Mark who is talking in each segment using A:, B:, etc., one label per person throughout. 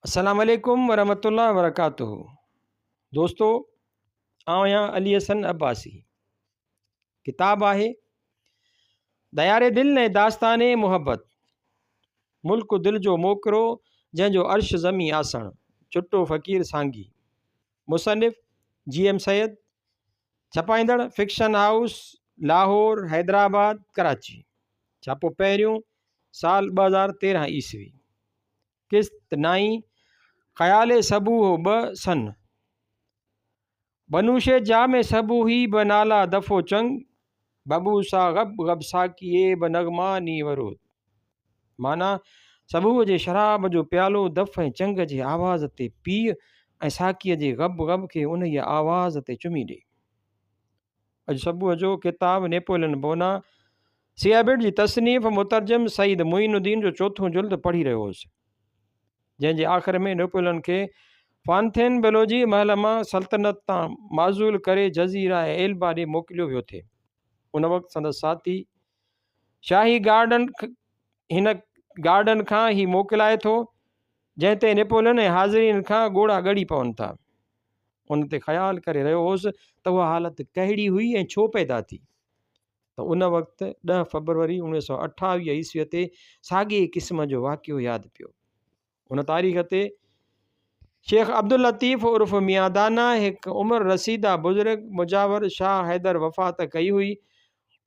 A: अस्सलाम वालेकुम वरहमतुल्लाहि वबरकातुहू। दोस्तों, आउं अली हसन अब्बासी। किताब आहे दयारे दिल ने दास्ताने मुहब्बत, मुल्क दिल जो मोकरो जंहिंजो अर्श ज़मी आसण, चुट्टो फ़कीर सांगी। मुसनिफ़ GM सैयद। छपाईंदड़ फिक्शन हाउस, लाहौर, हैदराबाद, कराची। छापो पहिरियों साल 2013 ईस्वी। किस्त नाई ख़याल सबू हो 2 सन। बनूशे जा में सबू ही बनाला दफ़ो चंग, बबू सा गब गब साकिए बनगमा नी वरोद। माना सबूह जे शराब जो प्यालो दफ़ ऐं चंग जे आवाज़ ते पीउ ऐं साकीअ जे गब गब खे उन जी आवाज़ ते चुमी ॾे। अॼु सुबुह जो किताब नेपोलियन बोना सियाबिड जी तसनीफ़ मुतरजम सईद मुइनुद्दीन जो चौथों जुल्द पढ़ी रहियो हुउसि, जंहिंजे आख़िर में नेपोलियन खे फ़ॉन्टेनब्लो जी महल मां सल्तनत तां माज़ूल करे जज़ीरा ऐं एल्बा ॾे मोकिलियो वियो थे। उन वक़्तु संदसि साथी शाही हिन गार्डन खां ही मोकिलाए थो, जंहिं ते नेपोलियन ऐं हाज़रीन खां ॻोड़ा ॻड़ी पवनि था। उन ते ख़्यालु करे रहियो हुउसि त उहा हालत कहिड़ी हुई ऐं छो पैदा थी। त उन वक़्तु 10 फरवरी 1928 ईस्वीअ ते साॻिए क़िस्म जो वाक़ियो यादि पियो। उन तारीख़ ते शेख अब्दुल लतीफ़ उर्फ़ मियादाना हिकु उमिरि रसीदा बुज़ुर्ग मुजावर शाह हैदर वफ़ात कई हुई।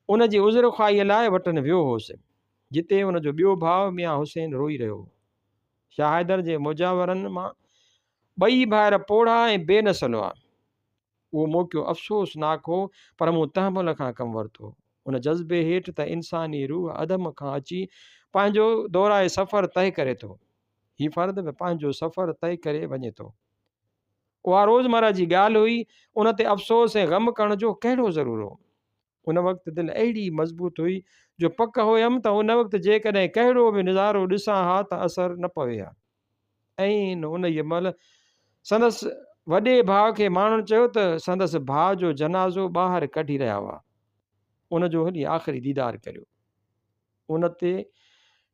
A: उन जी उज़र ख़्वाहीअ लाइ वटनि वियो हुउसि, जिते उन जो ॿियो भाउ मियां हुसैन रोई रहियो हो। शाह हैदर जे मुजावरनि मां 2 भाइर पोढ़ा ऐं बेनसल हुआ। उहो मौक़ियो अफ़सोसनाक हो, पर मूं तहमुल खां कमु वरितो। उन जज़्बे हेठि त इंसानी रूह अदम खां अची पंहिंजो दोहराए सफ़र तइ करे थो, हीउ फ़र्द बि पंहिंजो सफ़र तइ करे वञे थो। उहा रोज़मर्रा जी ॻाल्हि हुई। उन ते अफ़सोस ऐं ग़म करण जो कहिड़ो ज़रूरु हो। उन वक़्तु दिलि अहिड़ी मज़बूत हुई जो पक हुयमि त उन वक़्तु जेकॾहिं कहिड़ो बि नज़ारो ॾिसां हा त असरु न पवे हा। ऐं उन ई महिल संदसि वॾे भाउ खे माण्हुनि चयो त संदसि भाउ जो जनाज़ो ॿाहिरि कढी रहिया हुआ। उन जो हली आख़िरी दीदार करियो। उन ते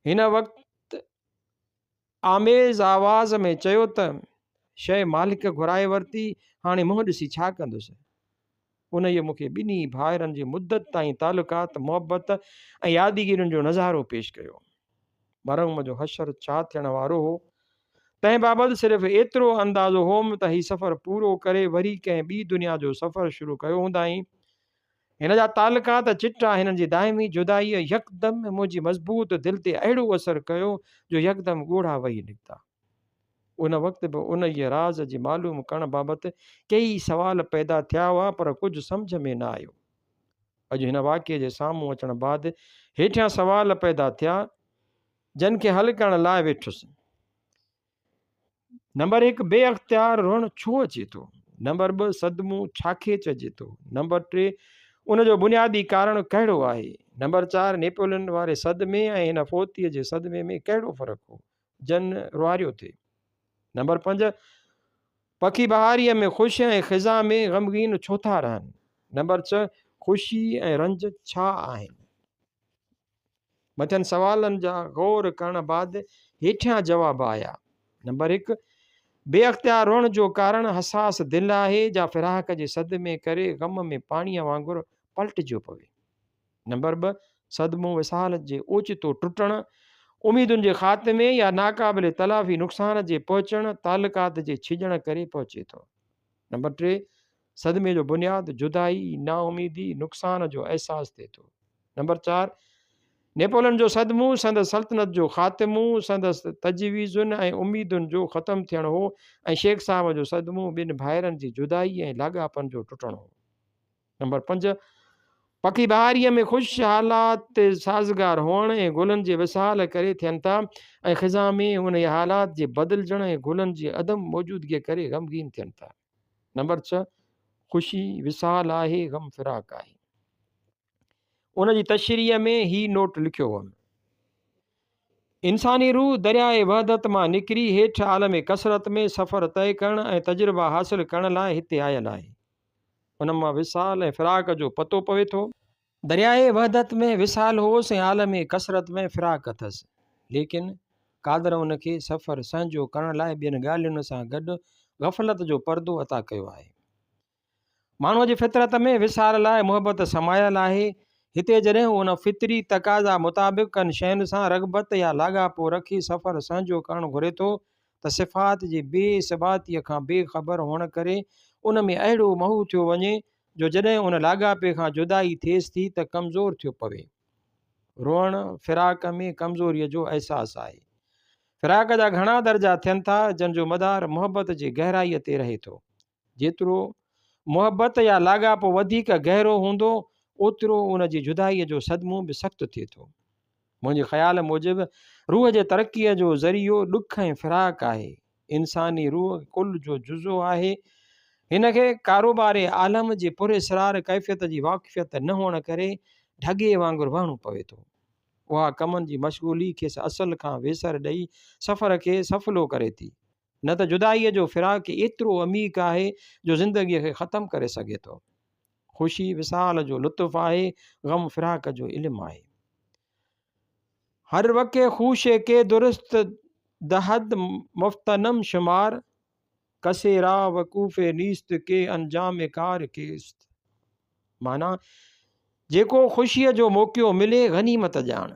A: हिन वक़्तु आमेज़ आवाज़ में चयो त शइ मालिक घुराए वरिती, हाणे मुंहुं ॾिसी छा कंदुसि। उन इहो मूंखे ॿिन्ही भाइरनि जी मुद्दत ताईं तालुकात मुहबत ऐं यादगिरियुनि जो नज़ारो पेश कयो। मरहूम जो हशर छा थियण वारो हो, तंहिं बाबति सिर्फ़ु एतिरो अंदाज़ो होमि त हीउ सफ़र पूरो करे वरी कंहिं ॿी दुनिया जो सफ़र शुरू कयो हूंदाईं। हिन जा तालुकात चिटा, हिननि जी दाइमी जुदाईअ यकदमि मुंहिंजी मज़बूत दिलि ते अहिड़ो असरु कयो जो यकदमि ॻोढ़ा वही निकिता। उन वक़्तु बि उन ई राज़ जी मालूम करण बाबति कई सवाल पैदा थिया हुआ, पर कुझु सम्झ में न आयो। अॼु हिन वाक़िए जे साम्हूं अचण बाद हेठियां सवाल पैदा थिया, जिन खे हल करण लाइ वेठुसि। नंबर 1, बेअख्तियार रुअण छो अचे थो। नंबर 2, सदमो छाखे चइजे थो। नंबर 3, उन जो बुनियादी कारण कहिड़ो आहे। नंबर 4, नेपोलियन वारे सदमे ऐं हिन फोतीअ जे सदमे में कहिड़ो फ़र्क़ु हो, जन रुआरियो थिए। नंबर 5, पखी बहारीअ में ख़ुशि ऐं ख़िज़ा में ग़मगीन छो था रहनि। नंबर 6, ख़ुशी ऐं रंज छा आहिनि। मथियनि सवालनि जा गौर करण बाद हेठियां जवाब आया। नंबर 1, बेअख्तियार रुअण जो कारण हसास दिलि आहे जा फिराक जे सदमे करे ग़म में पाणीअ वांगुरु पलटिजियो पवे। नंबर 2, सदमो विसाल जे ओचितो टुटण, उम्मीदुनि जे ख़ात्मे या नाक़ाबिल तलाफ़ी नुक़सान जे पहुचण, तालुकात जे छिजण करे पहुचे थो। नंबर 3, सदमे जो बुनियाद जुदाई, नाउमीदी, नुक़सान जो अहसासु थिए थो। नंबर 4, नेपोलियन जो सदमो संदसि सल्तनत जो ख़ात्मो, संदसि तजवीज़ुनि ऐं उम्मीदुनि जो ख़तमु थियणु हो, ऐं शेख साहब जो सदमो ॿिनि भाइरनि जी जुदाई ऐं लाॻापन जो टुटणु हो। नंबर 5, पखी बहारीअ में ख़ुशि हालात साज़गार हुअण ऐं गुलनि जे विसाल करे थियनि था, ऐं ख़िज़ा में उन हालात जे बदिलजण ऐं गुलनि जी अदम मौजूदगीअ करे ग़मगीन थियनि था। नंबर 6, ख़ुशी विसाल आहे, ग़म फिराक आहे। उन जी तशरीह में ही नोट लिखियो हो, इंसानी रूह दरियाए वहदत मां निकिरी हेठि आलम कसरत में सफ़र तय करण ऐं तजुर्बा हासिल करण लाइ हिते आयल आहे। उन मां विसाल ऐं फिराक जो पतो पवे थो। दरियाए वहदत में विसाल होसि ऐं आलम कसरत में फिराक अथसि, लेकिन क़ादिर उनखे सफ़र संजो करण लाइ ॿियनि ॻाल्हियुनि सां गॾु ग़फ़लत जो पर्दो अता कयो आहे। माण्हूअ जी फितरत में विसार लाइ मुहबत समायल आहे। हिते जॾहिं उन फितरी तक़ाज़ा मुताबिक़ कनि शयुनि सां रग़बत या लाॻापो रखी सफ़र संजो करणु घुरे थो त सिफ़ात जी बेसबातीअ खां बेख़बर हुअण करे उन में अहिड़ो महू थियो वञे जो जॾहिं उन लाॻापे खां जुदाई थिएसि थी त कमज़ोर थियो पवे। रोअण फ़िराक में कमज़ोरीअ जो अहसासु आहे। फ़िराक जा घणा दर्जा थियनि था जंहिंजो मदार मुहबत जी गहराईअ ते रहे थो। जेतिरो मुहबत या लाॻापो वधीक गहरो हूंदो ओतिरो उन जी जुदाईअ जो सदमो बि सख़्तु थिए थो। मुंहिंजे ख़्याल मूजिबि रूह जे तरक़ीअ जो ज़रियो ॾुख ऐं फ़िराक आहे। इंसानी रूह कुल जो जुज़ो आहे। हिन खे कारोबार आलम जे पुरस्रार कैफ़ियत जी वाक़िफ़ियत न हुअण करे ढगे वांगुरु वहणो पवे थो। उहा कमनि जी मशगूली खेसि असल खां वेसर ॾेई सफ़र खे सफ़लो करे थी। न त जुदाईअ जो फ़िराक एतिरो अमीक़ आहे जो ज़िंदगीअ खे ख़तमु करे सघे थो। ख़ुशी विसाल जो लुत्फ़ आहे, ग़म फ़िराक जो इल्मु आहे। हर वक़्त ख़ूशे के दुरुस्त दहद मुफ्तनम शुमार कसेरा वकूफ़े नीस्त के अंजाम कार केस्त। माना जेको ख़ुशीअ जो मौक़ो मिले गनीमत ॼाण,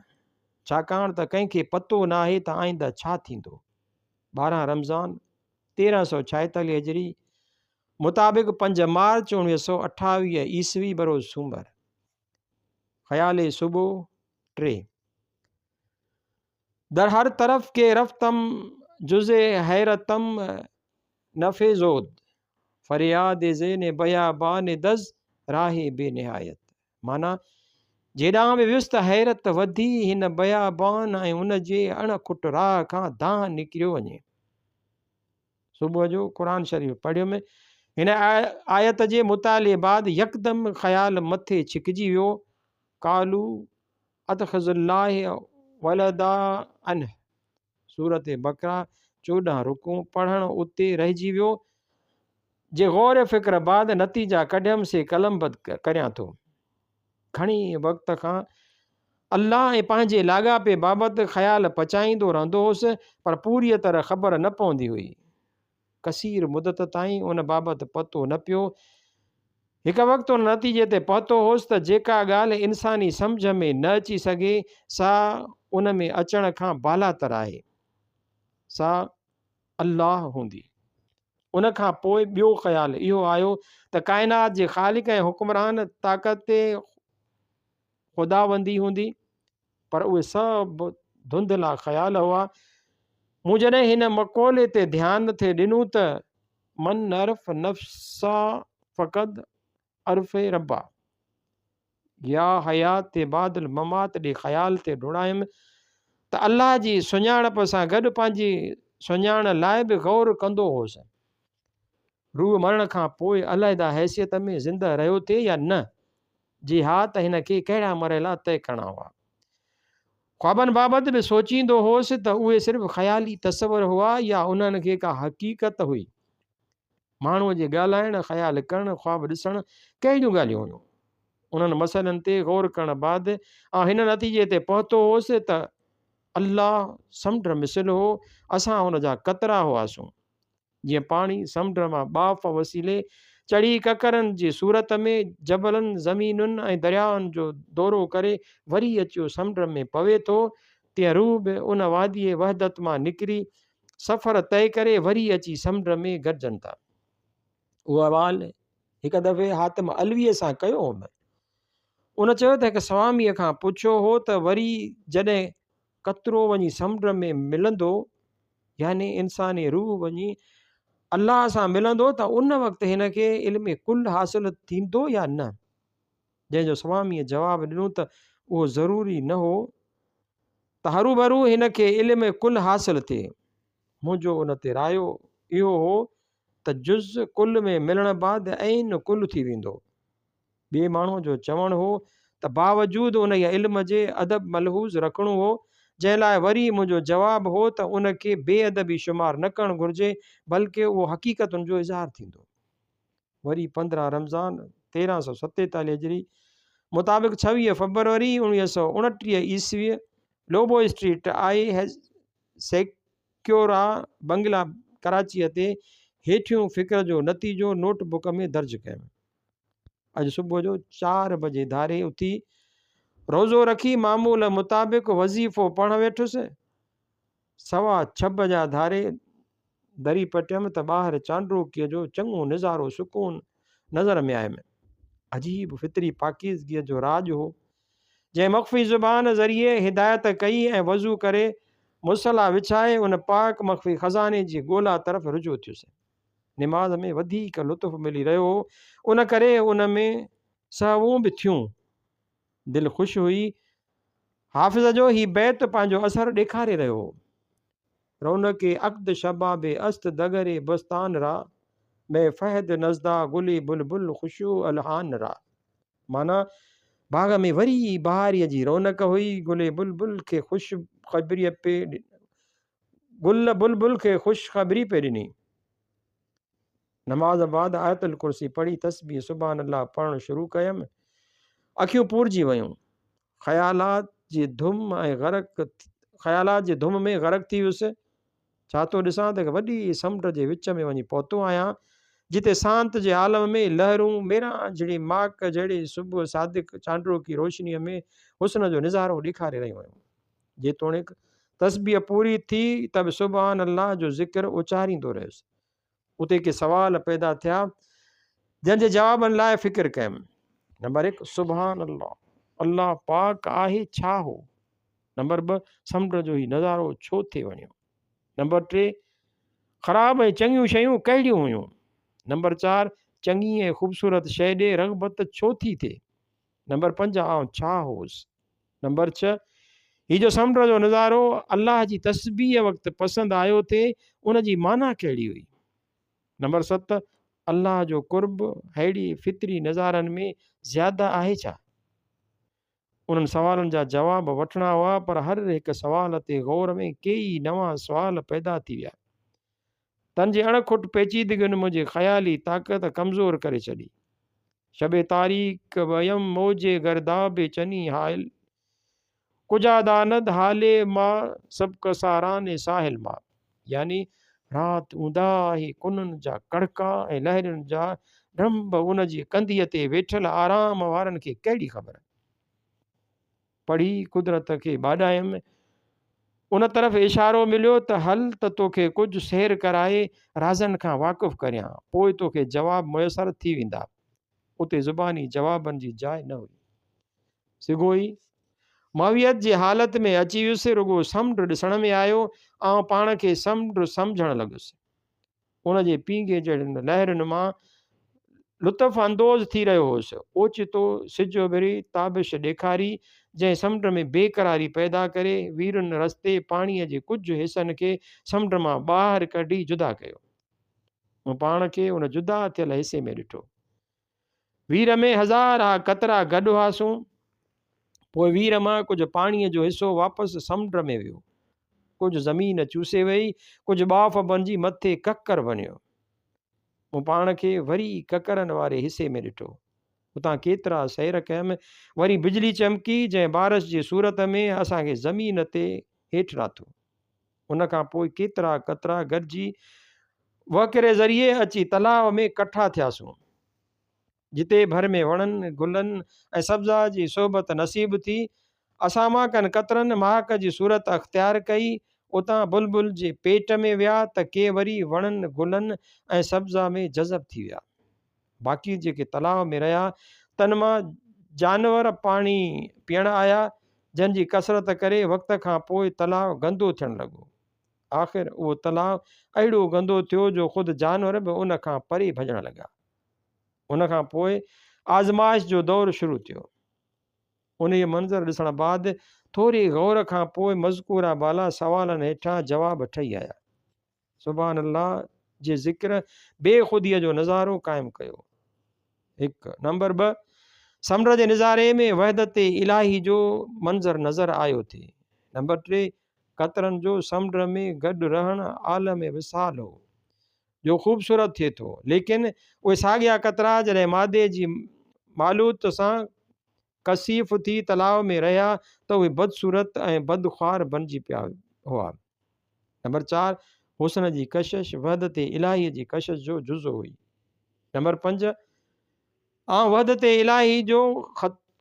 A: छाकाणि त कंहिंखे पतो न आहे त आईंदा छा थींदो। 12 रमज़ान 1346 हिजरी मुताबिक़ 5 मार्च 1928 ईस्वी बरोज़ सूमर। ख़याल सुबुह 3। दर हर तरफ के रफ्तम जुज़े हैरतम नफ़ेज़ोद फरियाद ज़ेन बयाबान दज़ राहे बेनिहायत। माना जेॾां बि वियुसि त हैरत वधी हिन बयाबान ऐं उन जे अणखुट राह खां दाह निकिरियो वञे। सुबुह जो क़ुरान शरीफ़ पढ़ियुमि। हिन आयत जे मुताले बाद यकदम ख़्याल मथे छिकिजी वियो। कालू अतख़ज़ुल्लाह वलदा अन। सूरत बकरा 14 रुकू पढ़णु उते रहिजी वियो। जे गौर फ़िक्र बाद नतीजा कढियमि से कलमबद करियां थो। घणी वक़्त खां अल्लाह ऐं पंहिंजे लाॻापे बाबति ख़्याल पचाईंदो रहंदो हुउसि पर पूरीअ तरह ख़बर न पवंदी हुई। कसीर मुदत ताईं उन बाबति पतो न पियो। हिकु वक़्तु उन नतीजे ते पहुतो हुउसि त जेका ॻाल्हि इंसानी सम्झ में न अची सघे सा उन में अचण खां बालातर आहे, सा अल्लाह हूंदी। उन खां पोइ ॿियो ख़्यालु इहो आयो त काइनात जे ख़ालिक ऐं हुक्मरान ताक़त ते ख़ुदाबंदी हूंदी, पर उहे सभु धुंधला ख़्याल हुआ। मूं जॾहिं हिन मक़ौले ते ध्यानु थे ॾिनो त मन अरफ़ नफ़्सा फ़क़द अरफ़े रब्बा या हयात ते बादल ममात ॾे ख़्याल ते डुड़ायमि त अल्लाह जी सुञाणप सां गॾु पंहिंजी सुञाण लाइ बि गौर कंदो हुउसि। रूह मरण खां पोइ अलहदा हैसियत में ज़िंदा रहियो थिए या न, जी हा त हिन खे कहिड़ा मरहला तय करणा हुआ। ख्वाबनि बाबति बि सोचींदो हुउसि त उहे सिर्फ़ु ख़याली तसवर हुआ या उन्हनि खे का हक़ीक़त हुई। माण्हूअ जे ॻाल्हाइण, ख़्यालु करणु, ख्वाब ॾिसणु कहिड़ियूं ॻाल्हियूं हुयूं। उन्हनि मसइलनि ते गौर करण बाद हिन नतीजे ते पहुतो हुउसि त अल्लाह समुंड मिसल हो, असां हुन जा क़तरा हुआसीं। जीअं पाणी समुंड मां बाफ़ वसीले चढ़ी ककरनि जी सूरत में जबलनि ज़मीनुनि ऐं दरियाउनि जो दौरो करे वरी अचियो समुंड में पवे थो, तीअं रूह बि उन वादीअ वहदत मां निकिरी सफ़र तय करे वरी अची समुंड में गॾिजनि था। उहा ॻाल्हि हिकु दफ़े हातिम अलवीअ सां कयो हुउमि। उन चयो त हिकु स्वामीअ खां पुछियो हो त वरी जॾहिं कतिरो वञी समुंड में मिलंदो, यानी इंसानी रूह वञी अल्लाह सां मिलंदो, त उन वक़्तु हिन खे इल्म कुल हासिलु थींदो या न। जंहिंजो स्वामीअ जवाबु ॾिनो त उहो ज़रूरी न हो त हरू भरू हिन खे इल्म कुल हासिलु थिए। मुंहिंजो उन ते रायो इहो हो त जुज़ कुल में मिलण बाद ऐन कुल थी वेंदो। ॿिए माण्हूअ जो चवणु हो त बावजूदि उन इल्म जे अदब मलहूज़ रखिणो हो, जंहिं लाइ वरी मुंहिंजो जवाबु हो त उन खे बेअदबी शुमार न करणु घुरिजे, बल्कि उहो हक़ीक़तुनि जो इज़हार थींदो। वरी 15 रमज़ान 1347 हिजरी मुताबिक़ 26 फरवरी 1929 ईस्वी लोबो स्ट्रीट आई सेक्योरा बंगला कराचीअ ते हेठियों फ़िक्र जो नतीजो नोटबुक में दर्ज कयुमि। अॼु सुबुह जो 4 बजे धारे उथी रोज़ो रखी मामूल मुताबिक़ वज़ीफ़ो पढ़णु वेठुसि। 6:15 जा धारे दरी पटियमि त ॿाहिरि चांडोकीअ जो चङो नज़ारो सुकून नज़र में आयुमि। अजीब फितरी पाकीज़गीअ जो राज हो, जंहिं मख़फ़ी ज़ुबान ज़रिए हिदायत कई ऐं वज़ू करे मुसला विछाए उन पाक मख़फ़ी ख़ज़ाने जी ॻोल्हा तरफ़ रुजू थियुसि। निमाज़ में वधीक लुत्फ़ मिली रहियो हो, उन करे उन में सहवूं बि थियूं। दिलि ख़ुशि हुई। हाफ़िज़ जो ही बैत पंहिंजो असरु ॾेखारे रहियो हो। रौनके अक़्द शबाबे अस्त दगरे बस्तान रा मैं फ़हद नज़दा गुली बुलबुल ख़ुशू अलहान रा। माना बाग़ में वरी बहारीअ जी रौनक हुई। गुले बुलबुल खे ख़ुशख़बरीअ पे गुल बुलबुल खे ख़ुशख़बरी पे ॾिनी। नमाज़ बाद आयतुल कुर्सी पढ़ी तस्बीह सुभान अल्लाह पढ़णु शुरू कयमि। अखियूं पूरजी वयूं। ख़यालात जी धुम में ग़रक़ थी वियुसि। छा थो ॾिसां त वॾी समुंड जे विच में वञी पहुतो आहियां, जिते शांत जे आलम में लहरूं मेरा जहिड़ी माक जहिड़ी सुबुह सादिक चांडो की रोशनीअ में हुस्न जो नज़ारो ॾेखारे रहियूं आहियूं। जेतोणीकि तस्बीह पूरी थी त बि सुभान अल्लाह जो ज़िक्र उचारींदो रहियुसि। उते के सवाल पैदा थिया जंहिंजे जवाबनि लाइ फ़िक्र कयमि। नंबर 1 सुभान अल्लाह, अल्लाह पाक आहे छा हो। नंबर 2 समुंड जो ही नज़ारो छो थिए वञियो। नंबर 3 ख़राब ऐं चङियूं शयूं कहिड़ियूं हुयूं। नंबर 4 चङी ऐं ख़ूबसूरत शइ ॾे रग़बत छो थी थिए। नंबर 5 आउं छा होसि। नंबर 6 हीअ जो समुंड जो नज़ारो अल्लाह जी तस्बीह वक़्तु पसंदि आयो थिए, उन जी माना कहिड़ी हुई। नंबर 7 अल्लाह जो कुर्ब अहिड़ी फितरी नज़ारनि में ज़्यादा आहे छा। उन्हनि सवालनि जा जवाब वठणा हुआ, पर हर हिकु सवाल ते गौर में कई नवां सुवाल पैदा थी विया। तन जे अणखुट पेचीदगियुनि मुंहिंजी ख़याली ताक़त कमज़ोर करे छॾी। शबे तारीख़ वयम मौजे गर्दाबे चनी हाल कुजा दानद हाले मां सबक साराने साहिल मां। यानी राति ऊंदा ई कुननि जा कड़का ऐं लहरुनि जा ढंब उन जी कंधीअ ते वेठल आराम वारनि खे कहिड़ी ख़बर। पढ़ी कुदरत खे ॿाॾायमि। उन तरफ़ इशारो मिलियो त हल त तोखे कुझु सैर कराए राज़नि खां वाक़ुफ़ु करियां, पोइ तोखे जवाब मुयसरु थी वेंदा। उते ज़ुबानी जवाबनि जी जाइ न हुई। सिगोई मावियत जी हालत में अची वियुसि। रुगो समुंड ॾिसण में आयो। ऐं पाण खे समुंड सम्झणु लॻुसि। उन जे पींगे जहिड़नि लहरुनि मां लुत्फ़ अंदोज़ थी रहियो हुउसि। ओचितो सिज उभिरी ताबिश ॾेखारी, जंहिं समुंड में बेक़रारी पैदा करे वीरुनि रस्ते पाणीअ जे कुझु हिसनि खे समुंड मां ॿाहिरि कढी जुदा कयो। मूं पाण खे उन जुदा थियल हिसे में ॾिठो। वीर में हज़ार कतरा गॾु हुआसूं। पोइ वीर मां कुझु पाणीअ जो हिसो वापसि समुंड में वियो। कुझु ज़मीन चूसे वई, कुझु ॿाफ बणिजी मथे ककर वञियो। मूं पाण खे वरी ककरनि वारे हिसे में ॾिठो। उतां केतिरा सैर कयमि। वरी बिजली चमकी, जंहिं बारिश जी सूरत में असांखे ज़मीन ते हेठि रातो। उन खां पोइ केतिरा कतरा गॾिजी वकिरे ज़रिए अची तलाउ में कठा थियासूं। जिते भर में वणनि गुलनि ऐं सब्ज़ा जी सोबत नसीब थी, असां मां कनि कतरनि महक जी सूरत अख़्तियार कई। उतां बुलबुल जे पेट में विया त के वरी वणनि गुलनि ऐं सब्ज़ा में जज़ब थी विया। बाक़ी जेके तलाउ में रहिया, तन मां जानवर पाणी पीअण आया, जंहिंजी कसरत करे वक़्त खां पोइ तलाउ गंदो थियणु लॻो। आख़िर उहो तलाउ अहिड़ो गंदो थियो जो ख़ुदि जानवर बि उन खां परे भॼणु लॻा। उन खां पोइ आज़माइश जो दौरु शुरू थियो। उन मंज़र ॾिसण बाद थोरे गौर खां पोइ मज़कूरा बाला सवालनि हेठां जवाब ठही आया। सुभान अल्लाह जे ज़िक्र बेख़ुदीअ जो नज़ारो क़ाइमु कयो। 1 नंबर 2 समुंड जे नज़ारे में वहदत इलाही जो मंज़र नज़र आयो थिए। नंबर 3 कतरनि जो समुंड में गॾु रहणु आलम विसाल हो, जो ख़ूबसूरत थिए थो। लेकिन उहे साॻिया कतरा जॾहिं मादे जी मालूत सां कसीफ़ थी तलाउ में रहिया त उहे बदसूरत ऐं बदख्वार बणिजी पिया हुआ। नंबर 4 हुस्न जी कशिश वहदत इलाही जी कशिश जो जुज़ो हुई। नंबर 5 वहदत इलाही जो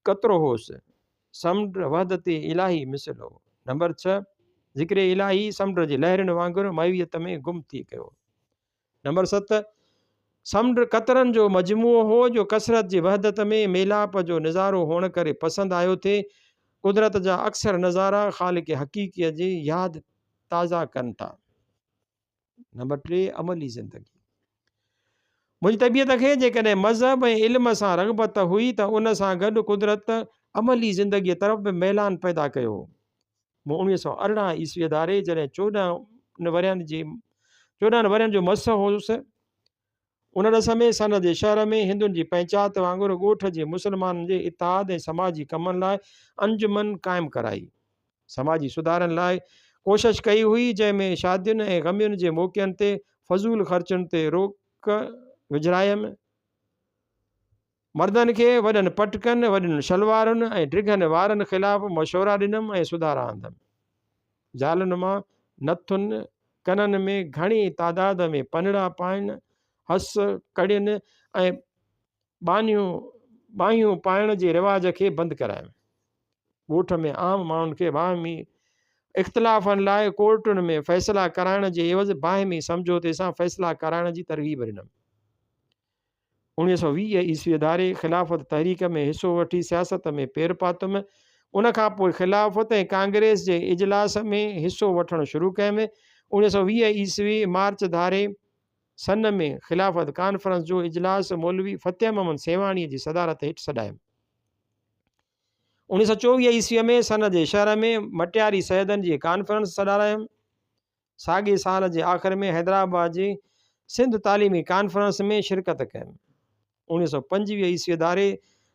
A: कतरो होसि, समुंड वहदत इलाही मिसल हो। नंबर 6 ज़िक्र इलाही समुंड जी लहरुनि वांगुरु मइवियत में गुम थी कयो। नंबर 7 समुंड कतरनि जो मजमूओ हो जो कसरत जी वहदत में मेलाप जो नज़ारो हुअण करे पसंदि आयो थिए। कुदरत जा अक्सर नज़ारा ख़ालिक हक़ीक़ीअ जी यादि ताज़ा कनि था। नंबर 3 अमली ज़िंदगी। मुंहिंजी तबियत खे जेकॾहिं मज़हब ऐं इल्म सां रग़बत हुई त उन सां गॾु कुदरत अमली ज़िंदगीअ तरफ़ बि मैलान पैदा कयो। मूं 1918 ईस्वीअ धारे जॾहिं 14 वरियनि जो मस होसि, उन रस में सन जे शहर में हिंदुनि जी पंचायत वांगुरु ॻोठ जे मुस्लमाननि जे इतिहाद ऐं समाजी कमनि लाइ अंजुमन क़ाइमु कराई। समाजी सुधारनि लाइ कोशिश कई हुई, जंहिंमें शादियुनि ऐं ग़मियुनि जे मौक़नि ते फज़ूल ख़र्चनि ते रोक विझरायमि। मर्दनि खे वॾनि पटकनि, वॾनि शलवारनि ऐं ड्रिघनि वारनि ख़िलाफ़ु मशवरा ॾिनमि ऐं सुधारा आंदमि। ज़ालुनि मां नथुनि कननि में घणी तादाद में पनड़ा पाइनि, हस कड़ियुनि ऐं बाहियूं पाइण जे रिवाज खे बंदि करायमि। ॻोठ में आम माण्हुनि खे बाहिमी इख़्तिलाफ़नि लाइ कोर्टुनि में फ़ैसिला कराइण जे एवज़ बाहिमी समझौते सां फ़ैसिला कराइण जी तरग़ीब ॾिनमि। 1920 ईस्वीअ धारे ख़िलाफ़त तहरीक में हिसो वठी सियासत में पेर पातुमि। उन खां पोइ ख़िलाफ़त ऐं कांग्रेस जे इजलास में हिसो वठणु शुरू कयमि। 1920 ईस्वी मार्च धारे सन में ख़िलाफ़त कॉन्फ्रेंस जो इजलास मौलवी फ़तेह मोहम्मद सेवाणीअ जी सदारत हेठि सॾायमि। 1924 ईस्वीअ में सन जे शहर में मटियारी सैदनि जी कॉन्फ्रेंस सॾारायमि। साॻे साल जे आख़िर में हैदराबाद जी सिंध तालीमी कॉन्फ्रेंस में शिरकत कयमि। 1925 ईस्वी धारे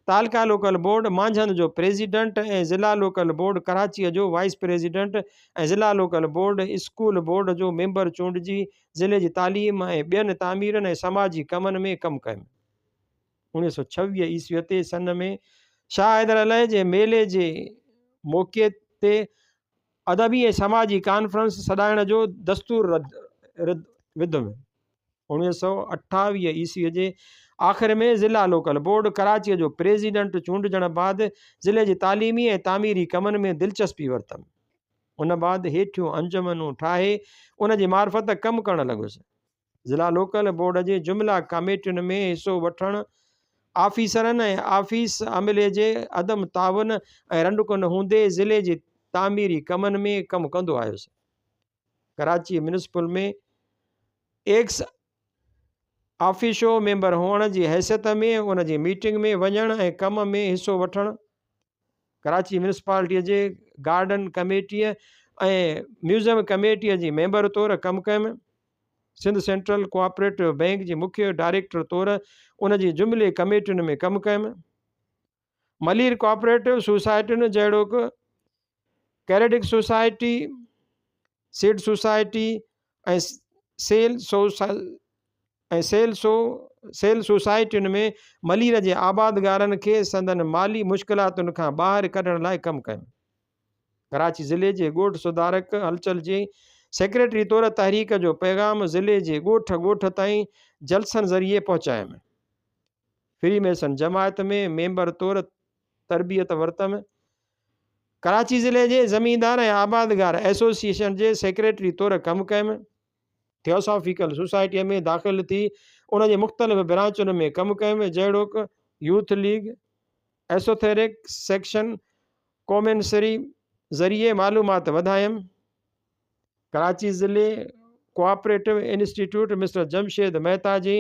A: तालका लोकल बोर्ड मांझंद जो प्रेसिडेंट ऐं ज़िला लोकल बोर्ड कराचीअ जो वाइस प्रेसिडेंट ऐं ज़िला लोकल बोर्ड स्कूल बोर्ड जो मेंबर चूंडिजी ज़िले जी तालीम ऐं ॿियनि तामीरनि ऐं समाजी कमनि में कमु कयमि। 1926 ईस्वीअ ते सन में शाह हैदर अली जे मेले जे मौक़े ते अदबी ऐं समाजी कॉन्फ्रेंस सॾाइण जो दस्तूर विधुमि। 1928 ईस्वीअ जे आख़िर में ज़िला लोकल बोर्ड कराचीअ जो प्रेसिडेंट चूंडजण बैदि ज़िले जी तालीमी ऐं तामीरी कमनि में दिलचस्पी वरितमि। उन बैदि हेठियूं अंजुमनूं ठाहे उन जी मार्फत कमु करणु लॻुसि। ज़िला लोकल बोर्ड जे जुमिला कमेटियुनि में हिसो वठणु आफ़ीसरनि ऐं आफ़ीस अमले जे अदम ताउन ऐं रंडकुन हूंदे ज़िले जी तामीरी कमनि में कमु कंदो आयुसि। कराची म्यूनिसिपल में एक्स ऑफिशो मेंबर हुअण जी हैसियत में उन जी मीटिंग में वञणु ऐं कम में हिसो वठणु, कराची म्यूनिसिपालिटीअ जे गार्डन कमेटीअ ऐं म्यूज़ियम कमेटीअ जी मेंबर तौरु कमु कयमि। सिंध सेंट्रल कोऑपरेटिव बैंक जी मुख्य डायरेक्टर तौरु उन जी जुमिले कमेटियुनि में कमु कयमि। मलीर कोऑपरेटिव सोसाइटियुनि जहिड़ोकि कैरेडिक सोसाइटी, सीड सोसाइटी ऐं सेल सोसाइटियुनि में मलीर जे आबादगारनि खे संदन माली मुश्किलातुनि खां ॿाहिरि कढण लाइ कमु कयमि। कराची ज़िले जे ॻोठ सुधारक हलचल जी सेक्रेटरी तौरु तहरीक जो पैगाम ज़िले जे ॻोठ ॻोठ ताईं जलसनि ज़रिए पहुचायमि। फ्री मेसन जमायत में मेंबर तौरु तरबियत वरितमि। कराची ज़िले जे ज़मींदार ऐं आबादगार एसोसिएशन जे सेक्रेटरी तौरु कमु कयमि। थियोसॉफिकल सोसाइटीअ में दाख़िल थी उन जे मुख़्तलिफ़ ब्रांचुनि में कमु कयमि, जहिड़ोकि यूथ लीग, एसोथेरिक सेक्शन, कॉमेंसरी ज़रिए मालूमात वधायमि। कराची ज़िले cooperative institute mister Jamshed Mehta जी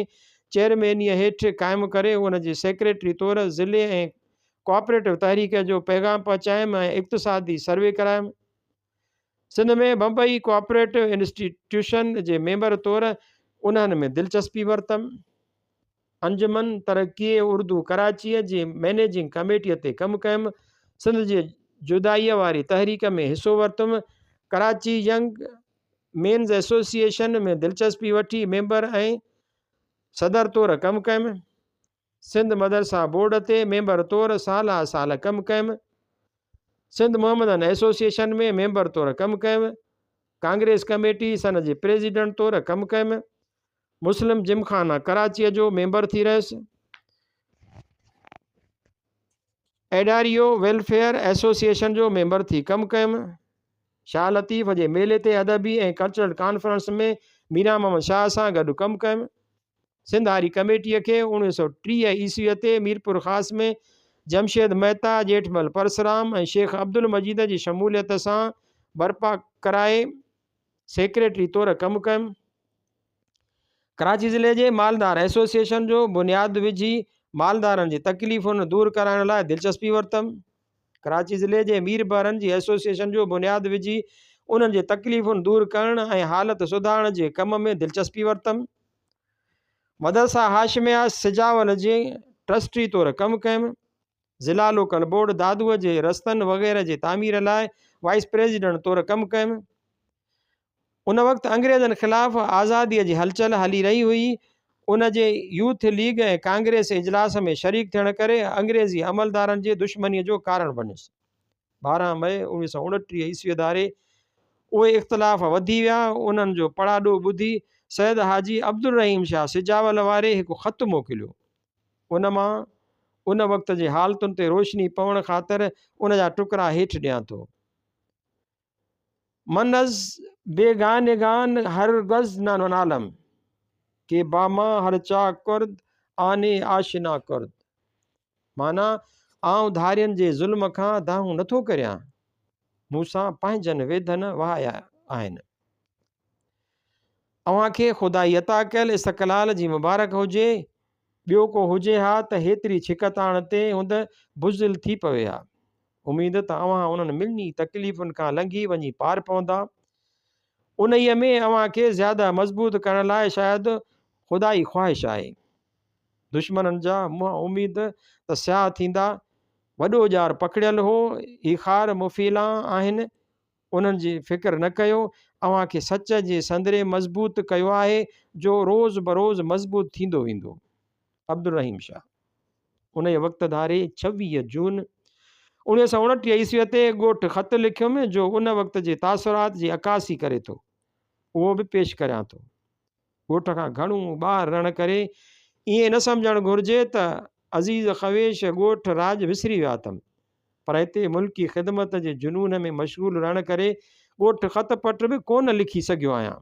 A: चेयरमैनीअ हेठि क़ाइमु करे उन जी सेक्रेटरी तौरु ज़िले ऐं कोऑपरेटिव तहरीक जो पैगाम पहुचायमि ऐं इक़्तिसादी सर्वे करायमि। सिंध में बम्बई कोऑपरेटिव इंस्टीट्यूशन जे मेंबर तौरु उन्हनि में दिलचस्पी वरितमि। अंजुमन तरक़ी उर्दू कराचीअ जी मैनेजिंग कमेटीअ ते कमु कयमि। सिंध जे जुदाईअ वारी तहरीक में हिसो वरितुमि। कराची यंग मेन्स एसोसिएशन में दिलचस्पी वठी मेंबर ऐं सदर तौरु कमु कयमि। सिंध मदरसा बोर्ड ते मेंबर तौरु साल कमु कयमि। सिंध मोहम्मदन एसोसिएशन में मेंबर तौरु कमु कयमि। कांग्रेस कमेटी सन जे प्रेसिडेंट तौरु कमु कयुमि। मुस्लिम जिमखाना कराचीअ जो मेंबर थी रहियुसि। एडारियो वेलफेयर एसोसिएशन जो मेंबर थी कमु कयुमि। शाह लतीफ़ जे मेले ते अदबी ऐं कल्चरल कॉन्फ्रेंस में मीरा मोहम्मद शाह सां गॾु कमु कयुमि। सिंध हारी कमेटीअ खे 1930 ईस्वीअ ते मीरपुर ख़ास में जमशेद मेहता, जेठमल परसराम ऐं शेख अब्दुल मजीद जी शमूलियत सां बर्पा कराए सेक्रेटरी तौरु कमु कयुमि। कराची ज़िले जे मालदार एसोसिएशन जो बुनियादु विझी मालदारनि जी तकलीफ़ुनि दूर कराइण लाइ दिलचस्पी वरितमि। कराची ज़िले जे मीरबारनि जी एसोसिएशन जो बुनियादु विझी उन्हनि जे तकलीफ़ुनि दूर करण ऐं हालत सुधारण जे कम में दिलचस्पी वरितमि। मदरसा हाशिमिया सिजावल जे ट्रस्टी तौरु कमु कयुमि। ज़िला लोकल बोर्ड दादूअ जे रस्तनि वग़ैरह जे तामीर लाइ वाइस प्रेसिडेंट तौरु कमु कयुमि। उन वक़्तु अंग्रेज़नि ख़िलाफ़ु आज़ादीअ जी हलचल हली रही हुई। उन जे यूथ लीग ऐं कांग्रेस इजलास में शरीक थियण करे अंग्रेज़ी अमलदारनि जे दुश्मनीअ जो कारण बणियुसि। 12 मई 1929 ईस्वी धारे उहे इख़्तिलाफ़ वधी विया। उन्हनि जो पड़ाॾो ॿुधी सैयद हाजी अब्दुल रहीम शाह सिजावल वारे हिकु ख़तु मोकिलियो। उन मां उन वक़्त जे हालतुनि ते रोशनी पवण ख़ातिर उन जा टुकड़ा हेठि ॾियां थो। मनज़ बेगानेगान हरगज़ न नालम के बामा हर चा कुर्द आने आशिना कुर्द। माना आऊं धारियनि जे ज़ुल्म खां दाहूं नथो करियां, मूंसां पंहिंजनि वेधनि वहाया आहिनि। अव्हांखे ख़ुदाई अता कयल इस्तक़लाल जी मुबारक हुजे। ॿियो को हुजे हा त हेतिरी छिकताण ते हुंद बुज़िल थी पवे हा। उमेद त अव्हां उन्हनि मिलनी तकलीफ़ुनि खां लंघी वञी पार पवंदा। उन्हीअ में अव्हांखे ज़्यादा मज़बूत करण लाइ शायदि ख़ुदाई ख़्वाहिश आहे। दुश्मननि जा मुंहं उमेद त स्याह थींदा। वॾो ॼार पकड़ियल हो, ही ख़ार मुफ़ीला आहिनि, उन्हनि जी फ़िक्र न कयो। अव्हांखे सच जे संदरे मज़बूत कयो आहे जो रोज़ बरोज़ मज़बूत थींदो वेंदो। अब्दुल रहीम शाह। उन वक़्त धारे 26 जून 1929 ईस्वीअ ते ॻोठु ख़त लिखियुमि जो उन वक़्त जे तासुरात जी अकासी करे थो। उहो बि पेश करियां थो। ॻोठ खां घणो ॿाहिरि रहण करे ईअं न सम्झणु घुरिजे त अज़ीज़ ख़वेश ॻोठ राज विसरी विया अथमि, पर हिते मुल्की ख़िदमत जे जुनून में मशगूल रहण करे ॻोठ ख़त पट बि कोन लिखी सघियो आहियां।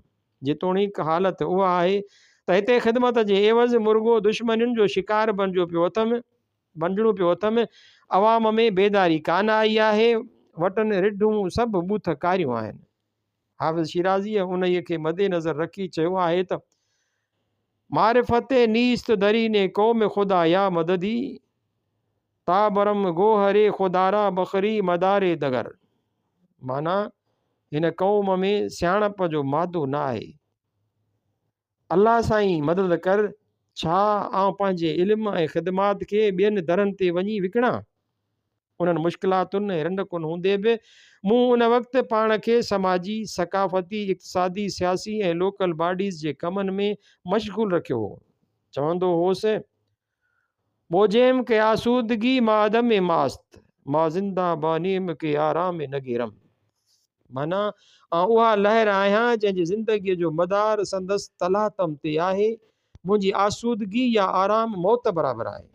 A: जेतोणीकि हालत उहा आहे त हिते ख़िदमत जे एवज़ मुर्गो दुश्मनियुनि जो शिकार बणिजो पियो अथमि बणिजणो पियो अथमि। अवाम में बेदारी कान आई आहे। वटनि रिढूं सभु बूथ कारियूं आहिनि। हाफ़िज़ शिराज़ीअ उन्हीअ खे मदे नज़र रखी चयो आहे त मारिफ़त नीस्त दरीने क़ौम ख़ुदा या मददी ताबरम गोहरे ख़ुदारा बखरी मदारे दगर। माना हिन क़ौम में सियाणप जो मादो न आहे। अल्लाह साईं मदद कर। छा आउं पंहिंजे इल्म ऐं ख़िदमात खे ॿियनि दरनि ते वञी विकिणां? उन्हनि मुश्किलातुनि ऐं रंडकुनि हूंदे बि मूं उन वक़्तु पाण खे समाजी, सकाफ़ती, इक़्तिसादी, सियासी ऐं लोकल बॉडीज़ जे कमनि में मशगूल रखियो हो। चवंदो होसि, बोजेम के आसूदगी मां अदम मास्त मां ज़िंदा बानीम के आराम नगीरम। माना उहा लहर आहियां जंहिंजी ज़िंदगीअ जो मदार संदसि तलातम ते आहे। मुंहिंजी आसूदगी या आराम मौत बराबरि आहे।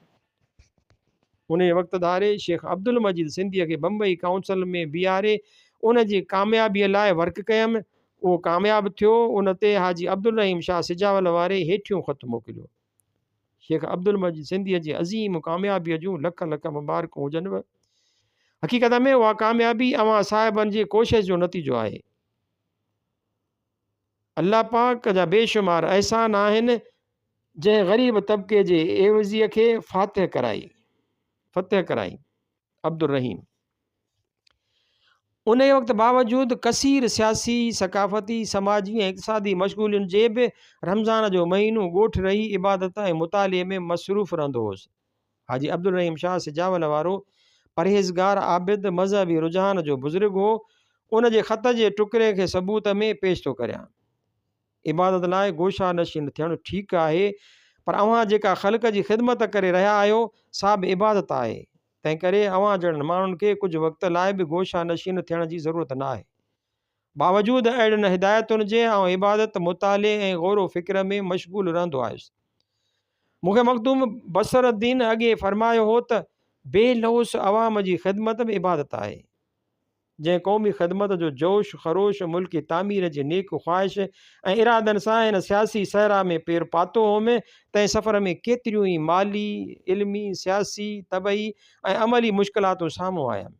A: उन वक़्तु धारे शेख अब्दुल मजीद सिंधीअ खे बम्बई काउंसिल में बीहारे उन जी कामयाबीअ लाइ वर्क कयमि। उहो कामयाबु थियो। उन ते हाजी अब्दुल रहीम शाह सिजावल वारे हेठियों ख़त मोकिलियो। शेख अब्दुल मजीद सिंधीअ जी अज़ीम कामयाबीअ जूं लख लख मुबारकूं हुजनि। हक़ीक़त में उहा कामयाबी अवां साहिबनि जी कोशिश जो नतीजो आहे। अल्लाह पाक जा बेशुमार अहसान आहिनि जंहिं ग़रीब तबिके जे एवज़ीअ खे फतह कराई। अब्दुल रहीम उन वक़्तु बावजूदु कसीर सियासी, सकाफ़ती, समाजी ऐं इक़्तिसादी मशगूलियुनि जे बि रमज़ान जो महीनो ॻोठु रही इबादत ऐं मुताले में मसरूफ़ रहंदो हुउसि। हाजी अब्दुल रहीम शाह सिजावल वारो परहेज़गार, आबिद, मज़हबी रुझान जो बुज़ुर्ग हो। उन जे ख़त जे टुकड़े खे सबूत में पेश थो करियां। इबादत लाइ गोशा नशीन थियणु ठीकु आहे, पर अव्हां जेका ख़ल्क़ जी ख़िदमत करे रहिया आहियो सा बि इबादत आहे। तंहिं करे अव्हां जहिड़नि माण्हुनि खे कुझु वक़्त लाइ बि गोशा नशीन थियण जी ज़रूरत न आहे। बावजूदि अहिड़ियुनि हिदायतुनि जे इबादत मुताले ऐं ग़ौर फ़िक्र में मशगूल रहंदो आयुसि। मूंखे मखदूम बसरुद्दीन अॻे फरमायो हो त बेलौस अवाम जी ख़िदमत में इबादत आहे। जंहिं क़ौमी ख़िदमत जो जोश ख़रोश मुल्की तामीर जी नेक ख़्वाहिश ऐं इरादनि सां हिन सियासी सहरा में पेर पातो हुउमि, तंहिं सफ़र में केतिरियूं ई माली, इल्मी, सियासी, तबई ऐं अमली मुश्किलातूं साम्हूं आयमि।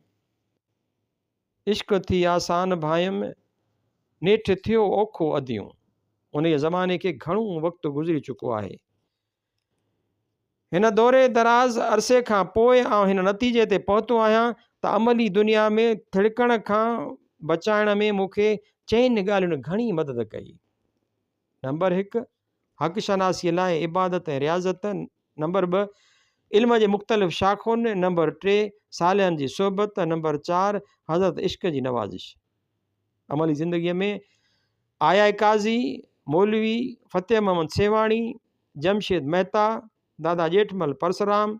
A: इश्क थी आसान भायमि, नेठि थियो औखो अदियूं। उन ज़माने खे घणो वक़्तु गुज़री चुको आहे। हिन दौरे दराज़ अरसे खां पोइ हिन नतीजे ते पहुतो आहियां त अमली दुनिया में थिड़कण खां बचाइण में मूंखे चइनि ॻाल्हियुनि घणी मदद कई। नंबर 1, हक़ शनासीअ लाइ इबादत ऐं रियाज़त। नंबर 2, इल्म जे मुख़्तलिफ़ शाख़ुनि। नंबर 3, सालिहनि जी सोबत। नंबर 4, हज़रत इश्क जी नवाज़िश। अमली ज़िंदगीअ में आया काज़ी, मौलवी फ़तेह मोहम्मद सेवाणी, जमशेद मेहता, दादा जेठमल परसराम,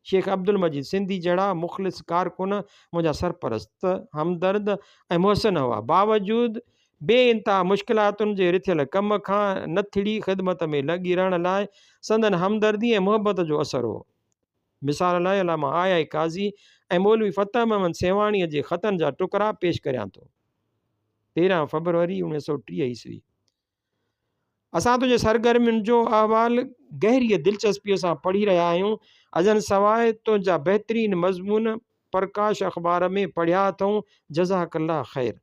A: शेख अब्दुल मजीद सिंधी जहिड़ा मुख़लिस कारकुन मुंहिंजा सरपरस्त, हमदर्द ऐं मुहसिन हुआ। बावजूदि बेइंतहा मुश्किलातुनि जे रिथियल कम खां नथिड़ी ख़िदमत में लॻी रहण लाइ संदन हमदर्दी ऐं मुहबत जो असरु हो। मिसाल लाइ अलामा आया काज़ी ऐं मौलवी फ़तेह मोहम्मद सेवाणीअ जे ख़तनि जा टुकड़ा पेश करियां थो। 13 फरवरी 1930 ईस्वी। असां तुंहिंजे सरगर्मियुनि जो अहवाल गहरीअ दिलचस्पीअ सां पढ़ी रहिया आहियूं। अजन सवाइ तुंहिंजा बहितरीन मज़मून प्रकाश अख़बार में पढ़िया अथऊं। जज़ाकल्ला ख़ैर।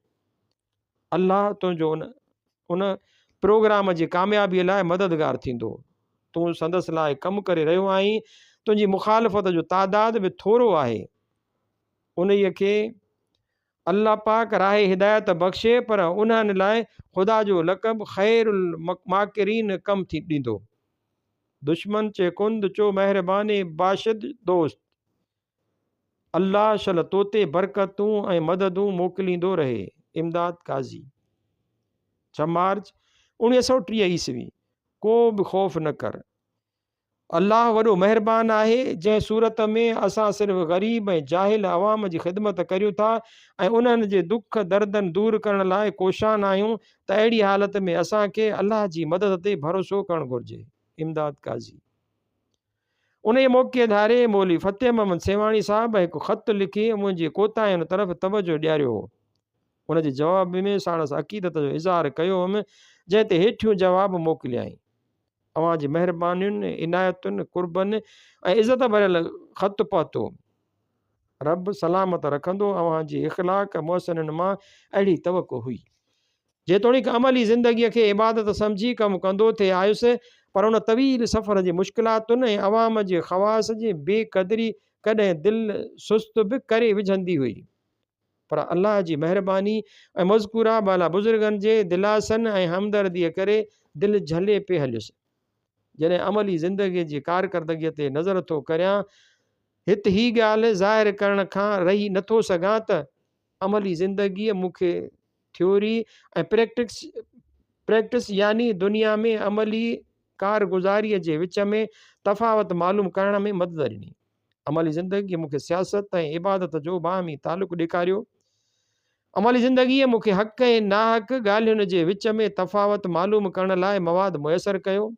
A: अल्लाह तुंहिंजो उन प्रोग्राम जी कामयाबीअ लाइ मददगार थींदो। तूं संदसि लाइ कमु करे रहियो आहीं। तुंहिंजी मुखालफ़त जो तादाद बि थोरो आहे। उन खे अल्लाह पाक राह हिदायत बख़्शे, पर उन्हनि लाइ ख़ुदा जो लक़ब ख़ैरुल माकिरीन कम थी ॾींदो। दुश्मन चे कुंद चो महिरबानी बाशिद दोस्त। अल्लाह शल तोते बरकतूं ऐं मददूं मोकिलींदो रहे। इमदाद काज़ी। 6 मार्च 1930 ईस्वी। को बि ख़ौफ़ न कर, अल्लाह वॾो महिरबान आहे। जंहिं सूरत में असां सिर्फ़ु ग़रीब ऐं जाहिल अवाम जी ख़िदमत करियूं था ऐं उन्हनि जे दुख दर्दनि दूर करण लाइ कोशान आहियूं, त अहिड़ी हालत में असांखे अल्लाह जी मदद ते भरोसो करणु घुरिजे। इमदाद काज़ी। उन मौक़े धारे मौलवी फ़तेह मोहम्मद सेवाणी साहब हिकु ख़त लिखी मुंहिंजी कोताहियुनि तरफ़ तवजो ॾियारियो हो। उन जे जवाब में साणसि अक़ीदत जो इज़हार कयो हुउमि, जंहिं ते हेठियूं जवाब मोकिलियाई। अव्हां जी महिरबानियुनि, इनायतुनि, कुर्बनि ऐं इज़त भरियल ख़त पहुतो। रब सलामत रखंदो। अव्हां जी इख़लाक़ मुहसिननि मां अहिड़ी तवक़ो हुई। जेतोणीकि अमली ज़िंदगीअ खे इबादत सम्झी कमु कंदो थे आयुसि, पर उन तवील सफ़र जी मुश्किलातुनि ऐं अवाम जे ख़वास जी बेक़दरी कॾहिं दिलि सुस्त बि करे विझंदी हुई। पर अल्लाह जी महिरबानी ऐं मज़कूरा बाला बुज़ुर्गनि जे दिलासनि ऐं हमदर्दीअ करे दिलि झले पे हलियुसि। जॾहिं अमली ज़िंदगीअ जी कारकर्दगीअ ते नज़र थो करियां, हिते ही ॻाल्हि ज़ाहिर करण खां रही नथो सघां त अमली ज़िंदगीअ मूंखे थ्योरी ऐं प्रैक्टिस यानी दुनिया में अमली कारगुज़ारीअ जे विच में तफ़ावत मालूम करण में मदद ॾिनी। अमली ज़िंदगीअ मूंखे सियासत ऐं इबादत जो बाहमी तालुक़ु ॾेखारियो। अमली ज़िंदगीअ मूंखे हक़ ऐं नाहक़ ॻाल्हियुनि जे विच में तफ़ावत मालूम करण लाइ मवाद मुयसरु कयो।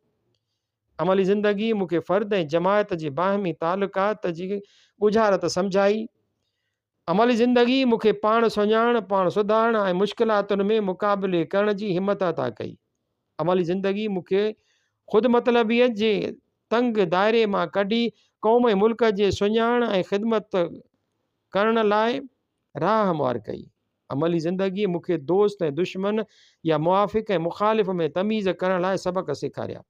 A: अमली ज़िंदगी मूंखे फ़र्द ऐं जमायत जी बाहमी तालुकात जी ॿुझारत सम्झाई। अमली ज़िंदगी मूंखे पाण सुञाण, पाण सुधारण ऐं मुश्किलातुनि में मुक़ाबिले करण जी हिमत अता कई। अमली ज़िंदगी मूंखे ख़ुदि मतलबीअ जे तंग दायरे मां कढी क़ौम ऐं मुल्क जे सुञाण ऐं ख़िदमत करण लाइ राह हमवार कई। अमली ज़िंदगी मूंखे दोस्त ऐं दुश्मन या मुआफ़िक़ ऐं मुख़ालिफ़ में तमीज़ करण लाइ सबक़ सेखारिया।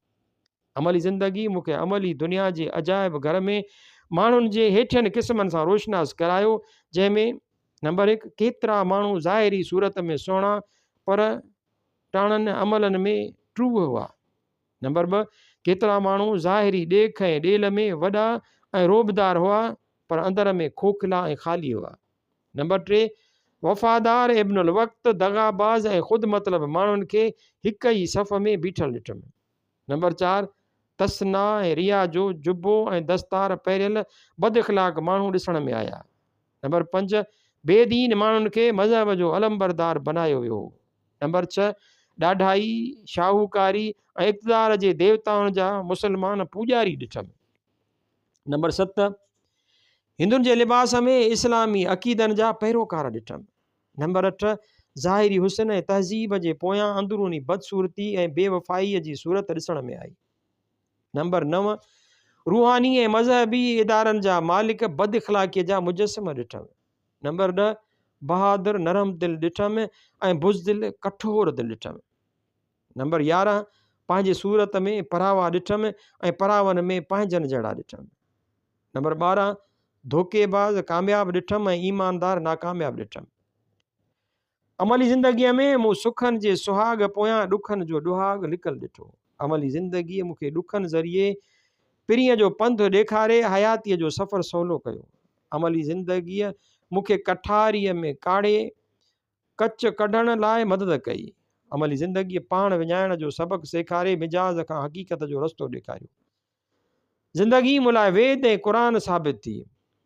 A: अमली ज़िंदगी मूंखे अमली दुनिया जे अजाइब घर में माण्हुनि जे हेठियनि क़िस्मनि सां रोशनास करायो, जंहिंमें नंबर 1, केतिरा माण्हू ज़ाहिरी सूरत में सुहिणा पर टाणनि अमलनि में ट्रूह हुआ। नंबर 2, केतिरा माण्हू ज़ाहिरी ॾेख ऐं ॾेल में वॾा ऐं रोबदार हुआ, पर अंदर में खोखला ऐं ख़ाली हुआ। नंबर 3, वफ़ादार इब्नुल वक़्त, दगाबाज़ ऐं ख़ुदि मतिलब माण्हुनि खे हिक ई सफ़ में बीठल ॾिठुमि। नंबर 4, तसना ऐं रिया जो जुबो ऐं दस्तार पहिरियल बद इख़लाक़ माण्हू ॾिसण में आया। नंबर 5, बेदीन माण्हुनि खे मज़हब जो अलमबरदार बनायो वियो। नंबर 6, ॾाढाई, शाहूकारी ऐं इक़्तिदार जे देवताउनि जा मुस्लमान पूॼारी ॾिठमि। नंबर 7, हिंदुनि जे लिबास में इस्लामी अक़ीदनि जा पैरोकार ॾिठमि। नंबर 8, ज़ाहिरी हुस्न ऐं तहज़ीब जे पोयां अंदरूनी बदसूरती ऐं बेवफ़ाईअ जी सूरत ॾिसण में आई। नंबर 9, रूहानी ऐं मज़हबी इदारनि जा मालिक बद इख़लाक़ीअ जा मुजस्सम ॾिठमि। नंबर 10, बहादुर नरम दिलि ॾिठमि ऐं बुज़दिल कठोर दिलि ॾिठमि। नंबर 11, पंहिंजे सूरत में परावा ॾिठमि ऐं परावनि में पंहिंजनि जहिड़ा ॾिठमि। नंबर 12, धोखेबाज़ कामयाबु ॾिठमि ऐं ईमानदार नाकामयाबु ॾिठमि। अमली ज़िंदगीअ में मूं सुखनि जे सुहाग पोयां ॾुखनि जो ॾुहाग लिकल ॾिठो। अमली ज़िंदगीअ मूंखे ॾुखनि ज़रिए पिरीअ जो पंधु ॾेखारे हयातीअ जो सफ़र सवलो कयो। अमली ज़िंदगीअ मूंखे कठारीअ में काढ़े कच कढण लाइ मदद कई। अमली ज़िंदगीअ पाण विञाइण जो सबक़ु सेखारे मिजाज़ खां हक़ीक़त जो रस्तो ॾेखारियो। ज़िंदगी मूं लाइ वेद ऐं क़ुरान साबित थी।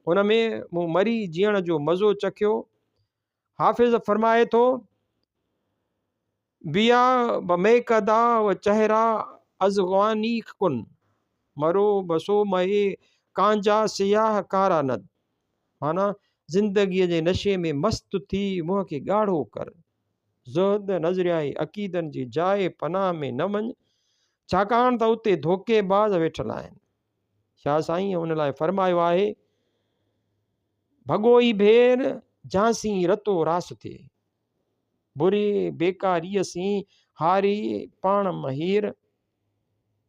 A: उन में मूं मरी जीअण जो मज़ो चखियो। हाफ़िज़ फरमाए थो, बिया बमेकदा व चेहरा अज़ग़वानी कुन, मरो बसो महे कांजा सियाह कारा नद। माना ज़िंदगीअ जे नशे में मस्तु थी मुंहं खे ॻाढ़ो कर, ज़ुहद नज़रियाई अक़ीदनि जी जाइ पनाह में न वञ, छाकाणि त उते धोखेबाज़ वेठल आहिनि। शाह साईं उन लाइ फरमायो आहे, भॻोई भेर झांसी रतो रास थिए, बुरी बेकारीअ सी हारी पाण महीर,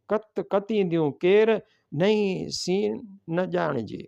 A: कत कतींदियूं केर नई सीन न ॼाणिजे।